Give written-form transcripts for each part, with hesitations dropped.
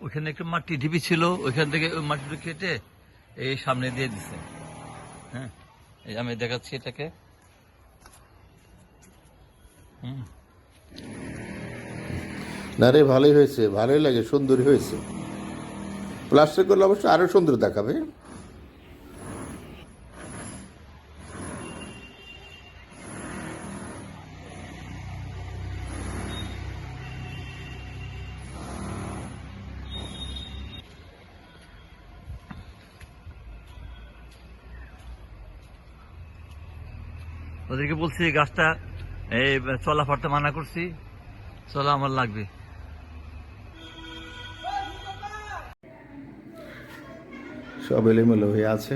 ওইখানে একটু মাটি ঢিপি ছিল, ওইখান থেকে ওই মাটিটা কেটে এই সামনে দিয়ে দিছে। হ্যাঁ, এই আমি দেখাচ্ছি এটাকে। না রে, ভালোই হয়েছে, ভালোই লাগে, সুন্দরই হয়েছে। প্লাস্টার করলে অবশ্য আরো সুন্দর দেখাবে। ওদেরকে বলছি গাছটা এই চলা ফাটতে মানা করছি, চলা আমার লাগবে। সব এলোমেলো হয়ে আছে।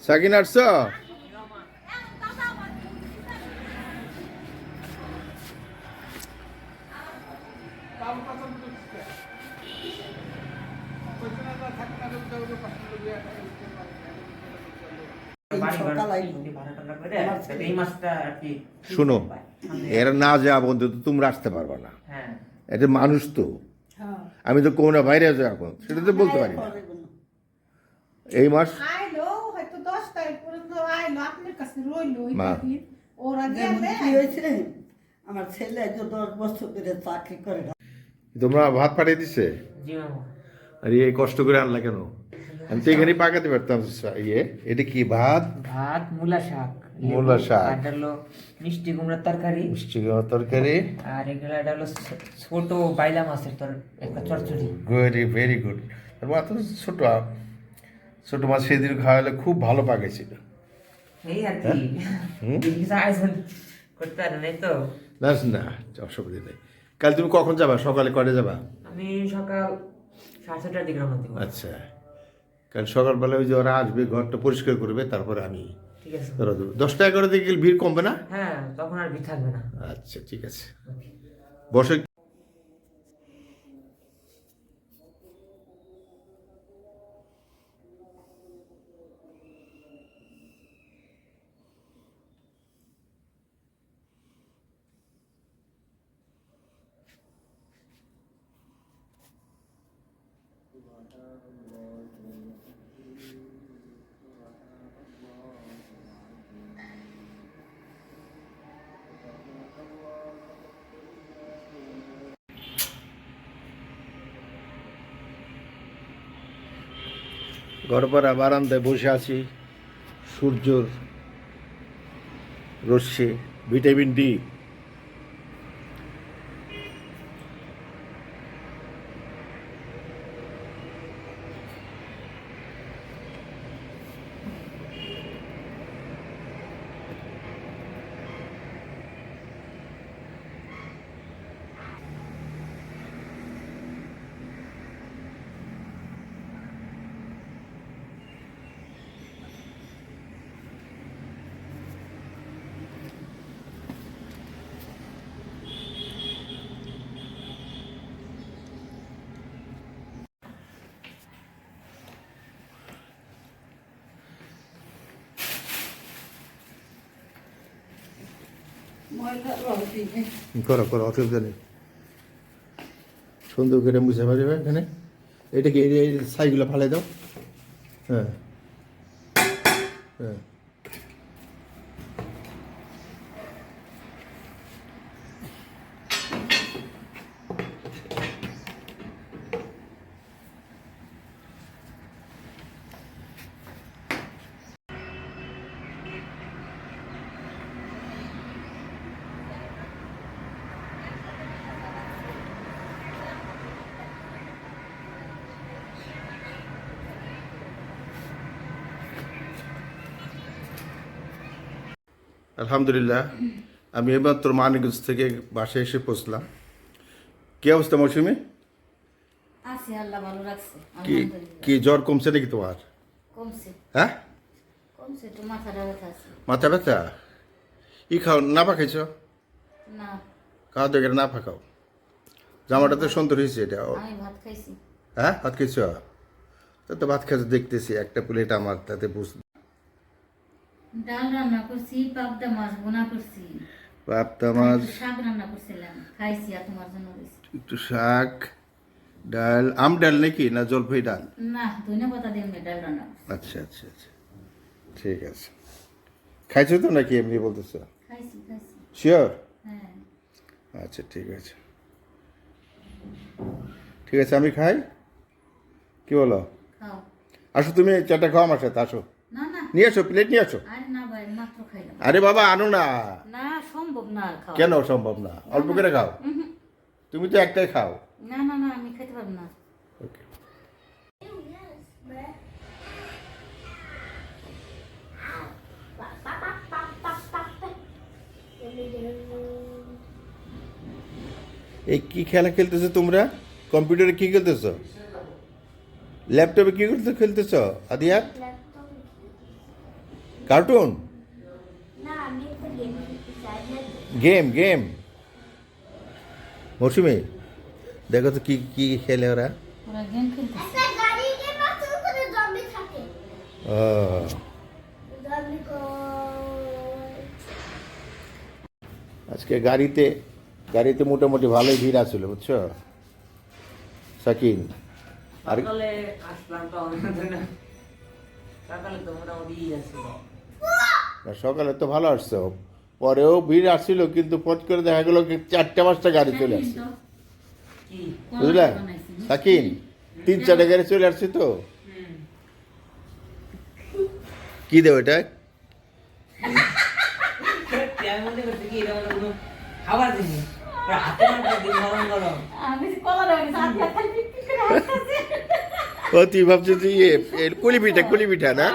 সাকিন আসছ? শুনো, এরা না যাওয়া বন্ধু তো তোমরা আসতে পারবে না। এটা মানুষ তো, আমি তো কোনো বাইরে যাবো এখন, সেটা তো বলতে পারি না। এই মাস আমার ছেলে 10 বছর ধরে চাকরি করে। তোমরা ভাত পাঠিয়ে দিছে? আর এই কষ্ট করে আনলা কেন? আমি তো এখানেই পাকাতে পারতাম। এটা কি ভাত? ভাত, মূলা শাক, মূলা শাক, আর হলো মিষ্টি কুমড়ার তরকারি, মিষ্টি কুমড়ার তরকারি, আর এগুলো এটা হলো ছোট বাইলা মাছের একটা চচ্চড়ি। Very very good. তারপর এত ছোট ছোট মাছ সেদিন খাওয়ালে খুব ভালো পাকাইছিল। এই আর কি, কিছু আয়োজন করতে পারে নাই তো। না না, অসুবিধা নেই। কাল তুমি কখন যাবা? সকালে কয়টা যাবা? আমি সকাল 6:30টার দিকে রওনা দিব। আচ্ছা, কাল সকালবেলা ওই যে ওরা আসবে, ঘরটা পরিষ্কার করবে, তারপরে আমি ঠিক আছে। 10টা 11 দিকে গেলে ভিড় কমবে না? হ্যাঁ, তখন আর ভিড় থাকবে না। আচ্ছা ঠিক আছে, বসে। ঘরপাড়া বারান্দায় বসে আছি, সূর্যর রশ্মি, ভিটামিন ডি। করো করো, অসুবিধা নেই। সুন্দর করে মুছে পারবে এখানে। এটা কি এই ছাইগুলো ফালাই দাও। হ্যাঁ হ্যাঁ, আলহামদুলিল্লাহ। আমি এবার তোর মানিকগঞ্জ থেকে বাসায় এসে পৌঁছলাম। কী অবস্থা মৌসুমি? আছি, আল্লাহ ভালো রাখছে। কি আলহামদুলিল্লাহ। কি জ্বর কমছে নাকি তোমার? কমছে, হ্যাঁ, কমছে, একটু মাথাটা ব্যথা আছে। মাথা ব্যথা? ই খাও, না পা খাইছ? না, খাওয়া দেখে না পা খাও। জামাটা তো সুন্দর হয়েছে এটা। আমি ভাত খাইছি। হ্যাঁ, ভাত খাইছ? তা তো ভাত খাইছো দেখতেছি, একটা প্লেট আমার, তাতে বুঝ। ডাল রান্না করছি, পাবদা মাছ বোনা করছি, পাবদা মাছ, একটু শাক রান্না করছিলাম, খাইছি আর তোমার জন্য রয়েছে। একটু শাক, ডাল। আম ডাল নাকি না জলপাই ডাল? না, ধন্যবাদ দিয়ে এমনি ডাল রান্না করছি। আচ্ছা আচ্ছা আচ্ছা, ঠিক আছে। খাইছো তো নাকি এমনি বলতেছো? খাইছি, খাইছি। শিওর? হ্যাঁ, আচ্ছা ঠিক আছে, ঠিক আছে, আমি খাই। কি বলো? খাও। আসো, তুমি চারটা খাও আমার সাথে, আসো। না না, নিয়ে আসো, প্লেট নিয়ে আসো। আরে না ভাই, মাত্র খাইলাম। আরে বাবা, আনো না। না, সম্ভব না আর খাওয়া। কেন সম্ভব না? অল্প করে খাও। তুমি তো একটাই খাও। না না না, আমি খাইতে পারবো না। ওকে। এই কি খেলা খেলতেছো তোমরা? কম্পিউটারে কি খেলতেছো? ল্যাপটপে কি করতে খেলতেছো Adiya? Cartoon? Game game. Mousumi, দেখো তো কি কি খেলে ওরা। ওরা গেম খেলতেছে। ও, আজকে গাড়িতে মোটামুটি ভালোই ভিড় আছিল, বুঝছো সাকিন? আর সকালে আসলাম তো আমাদের না। সকালে তো মোটামুটি আছে। সকালে তো ভালো আসছো, পরেও ভিড় আসছিল, কিন্তু পট করে দেখা গেল 4-5টা গাড়ি চলে আসছে, কি? বুঝলে সাকিন? 3-4টা গাড়ি চলে আসছে তো। কি দেবো এটা? আমি মনে করছি কি এটা মানে কোনো খাবার জিনিস। ওরা হাতে মারতে দিন গরম গরম। আমি কলা দেবো সাথে খাই কি করে হাসতেছে। ও, তুই ভাবছিস যে কুলি পিঠা না?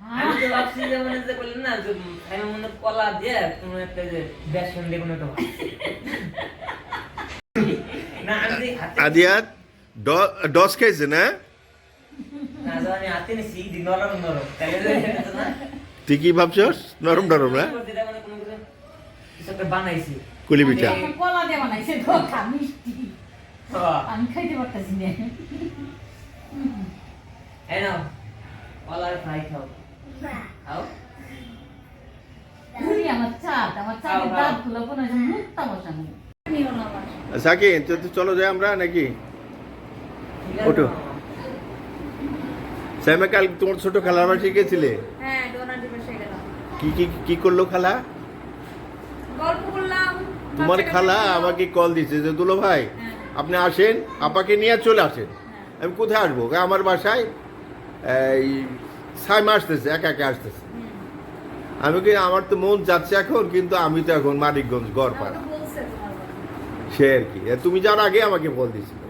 আমি তো ভাবছি যে মানে যে বললেন না যে আমি মনে হয় কলা দিয়ে কোনো একটা যে বেসন দিয়ে কোনো একটা ভাত। না আমি যে হাতে আদিয়া ডস খাইছে না? না জানি হাতে নিছি দি নরম নরম তাহলে যে না তুই কি ভাবছস নরম নরম না? এটা মানে কোনো কিছু কিছু একটা বানাইছি। কুলি পিঠা। কলা দিয়ে বানাইছে ধোকা মিষ্টি। হ্যাঁ আমি খাইতে পারতাছি না। এই নাও কলার ফ্রাই খাও। খাও। পুরি আমার চাঁদের দাঁত গুলো কোনো মুক্তা বসানো। নিও না আমার। সাকিন, তো চলো যাই আমরা নাকি? ওঠো। স্যামে কাল তোমার ছোট খালার বাড়ি গেছিলে? হ্যাঁ, ডোনাল্ড বসে গেলাম। কি কি কি করলো খালা? গল্প করলাম। তোমার খালা আমাকে কল দিছে যে দুলো ভাই আপনি আসেন, আপাকে নিয়ে চলে আসেন। আমি কোথায় আসবো? আমার বাসায় এই সাইমা আসতেছে, একা একা আসতেছে। আমি কি, আমার তো মন যাচ্ছে এখন, কিন্তু আমি তো এখন মানিকগঞ্জ গড়পাড়া, বলছে তোমার কথা। সে আর কি। তুমি যাওয়ার আগে আমাকে কল দিছিল।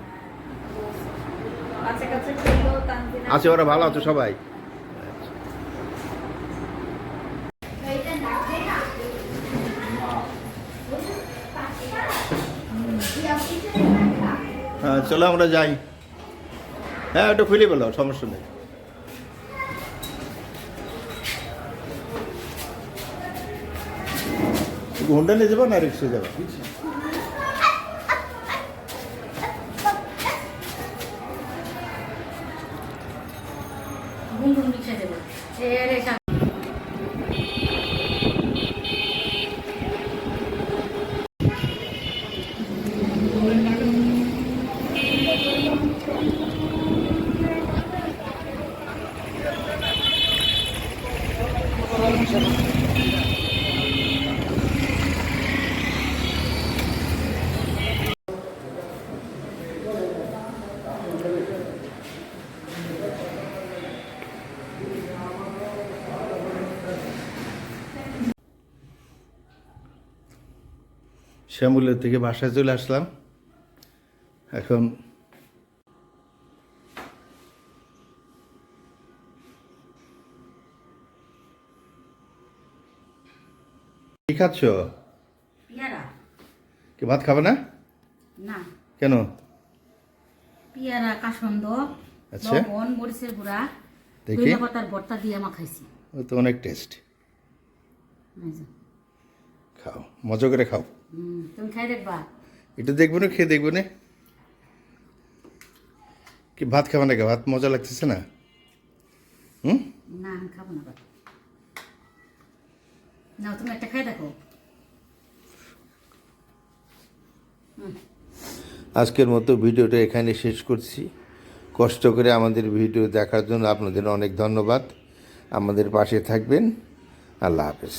কাছে কাছে খেলো তানজিনা। আছে, ওরা ভালো আছো সবাই? হ্যাঁ, চলো আমরা যাই। হ্যাঁ, ওটা খুলে বলো, সমস্যা নেই। হোন্ডা নিয়ে যাবো না রিক্সা যাবো? গুনগুন মিশে দেবো। এরে শ্যামুলের থেকে বাসায় চলে আসলাম। এখন কি খাচ্ছ? পিয়ারা। কি ভাত খাবে না? না, কেন? পেয়ারা কাসন্দ আচ্ছা। লবণ মরিচের গুঁড়া দেখি। ধনিয়া পাতার ভর্তা দিয়ে মাখাইছি ও তো অনেক টেস্ট। এই যে। খাও, মজা করে খাও। তুমি খাই দেখবা একটু দেখবো না, খেয়ে দেখবো না। কি ভাত খাবে নাকি? ভাত মজা লাগতেছে না? হুম, না আমি খাবো না বাবা। না তুমি একটা খাই দেখো। আজকের মতো ভিডিওটা এখানে শেষ করছি। কষ্ট করে আমাদের ভিডিও দেখার জন্য আপনাদের অনেক ধন্যবাদ। আমাদের পাশে থাকবেন। আল্লাহ হাফেজ।